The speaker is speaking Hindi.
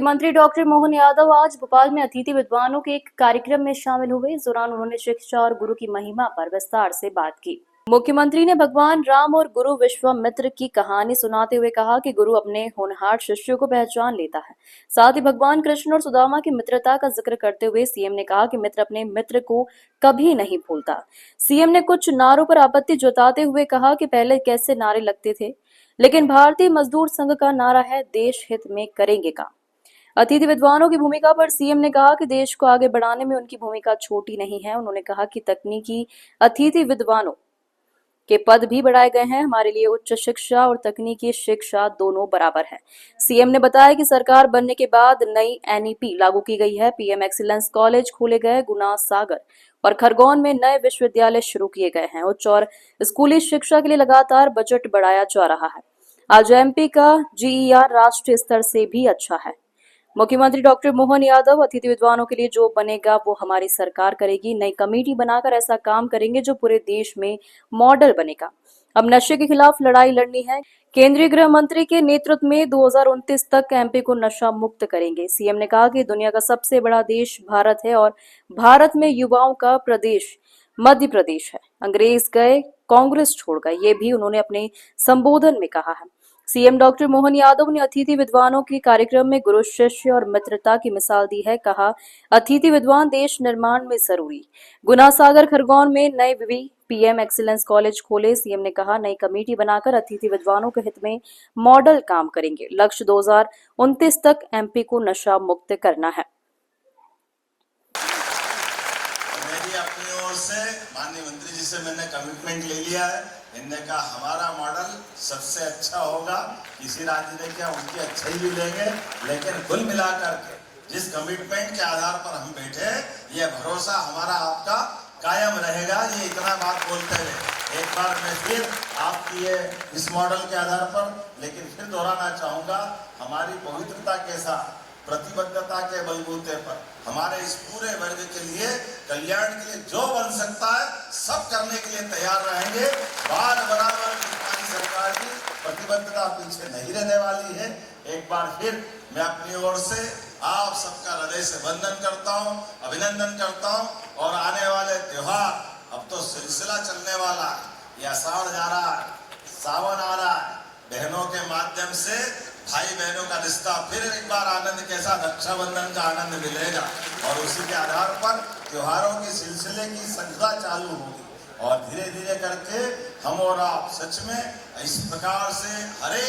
मुख्यमंत्री डॉक्टर मोहन यादव आज भोपाल में अतिथि विद्वानों के एक कार्यक्रम में शामिल हुए। इस दौरान उन्होंने शिक्षा और गुरु की महिमा पर विस्तार से बात की। मुख्यमंत्री ने भगवान राम और गुरु विश्वामित्र की कहानी सुनाते हुए कहा कि गुरु अपने होनहार शिष्यों को पहचान लेता है। साथ ही भगवान कृष्ण और सुदामा की मित्रता का जिक्र करते हुए सीएम ने कहा कि मित्र अपने मित्र को कभी नहीं भूलता। सीएम ने कुछ नारों पर आपत्ति जताते हुए कहा कि पहले कैसे नारे लगते थे, लेकिन भारतीय मजदूर संघ का नारा है देश हित में करेंगे काम। अतिथि विद्वानों की भूमिका पर सीएम ने कहा कि देश को आगे बढ़ाने में उनकी भूमिका छोटी नहीं है। उन्होंने कहा कि तकनीकी अतिथि विद्वानों के पद भी बढ़ाए गए हैं। हमारे लिए उच्च शिक्षा और तकनीकी शिक्षा दोनों बराबर है। सीएम ने बताया कि सरकार बनने के बाद नई एनईपी लागू की गई है। पीएम एक्सीलेंस कॉलेज खोले गए। गुना, सागर और खरगोन में नए विश्वविद्यालय शुरू किए गए हैं। उच्च और स्कूली शिक्षा के लिए लगातार बजट बढ़ाया जा रहा है। आज एमपी का जीईआर राष्ट्रीय स्तर से भी अच्छा है। मुख्यमंत्री डॉक्टर मोहन यादव अतिथि विद्वानों के लिए जो बनेगा वो हमारी सरकार करेगी। नई कमेटी बनाकर ऐसा काम करेंगे जो पूरे देश में मॉडल बनेगा। अब नशे के खिलाफ लड़ाई लड़नी है। केंद्रीय गृह मंत्री के नेतृत्व में 2029 तक एमपी को नशा मुक्त करेंगे। सीएम ने कहा कि दुनिया का सबसे बड़ा देश भारत है और भारत में युवाओं का प्रदेश मध्य प्रदेश है। अंग्रेज गए, कांग्रेस छोड़ गए, ये भी उन्होंने अपने संबोधन में कहा है। सीएम डॉक्टर मोहन यादव ने अतिथि विद्वानों के कार्यक्रम में गुरु शिष्य और मित्रता की मिसाल दी है। कहा, अतिथि विद्वान देश निर्माण में जरूरी। गुना, सागर, खरगोन में नए पीएम एक्सीलेंस कॉलेज खोले। सीएम ने कहा, नई कमेटी बनाकर अतिथि विद्वानों के हित में मॉडल काम करेंगे। लक्ष्य 2029 तक एमपी को नशा मुक्त करना है। अपनी ओर से माननीय मंत्री जी से मैंने कमिटमेंट ले लिया है। इनने कहा हमारा मॉडल सबसे अच्छा होगा। किसी राज्य ने क्या उनकी अच्छाई भी लेंगे, लेकिन कुल मिलाकर के जिस कमिटमेंट के आधार पर हम बैठे, ये भरोसा हमारा आपका कायम रहेगा। ये इतना बात बोलते हुए एक बार मैं फिर आपकी ये इस मॉडल के आधार पर लेकिन फिर दोहराना चाहूंगा, हमारी पवित्रता के साथ प्रतिबद्धता के बलबूते पर हमारे इस पूरे वर्ग के लिए कल्याण के लिए जो बन सकता है सब करने के लिए तैयार रहेंगे। बाद बराबर हमारी सरकार की प्रतिबद्धता पीछे नहीं रहने वाली है। एक बार फिर मैं अपनी ओर से आप सबका हृदय से वंदन करता हूं, अभिनंदन करता हूं। और आने वाले त्योहार, अब तो सिलसिला चलने वाला है, ये आषाढ़ जा रहा है, सावन आ रहा है। बहनों के माध्यम से भाई बहनों का रिश्ता फिर एक बार आनंद के साथ रक्षाबंधन का आनंद मिलेगा और उसी के आधार पर त्योहारों के सिलसिले की श्रृंखला चालू होगी और धीरे धीरे करके हम और आप सच में इस प्रकार से हर एक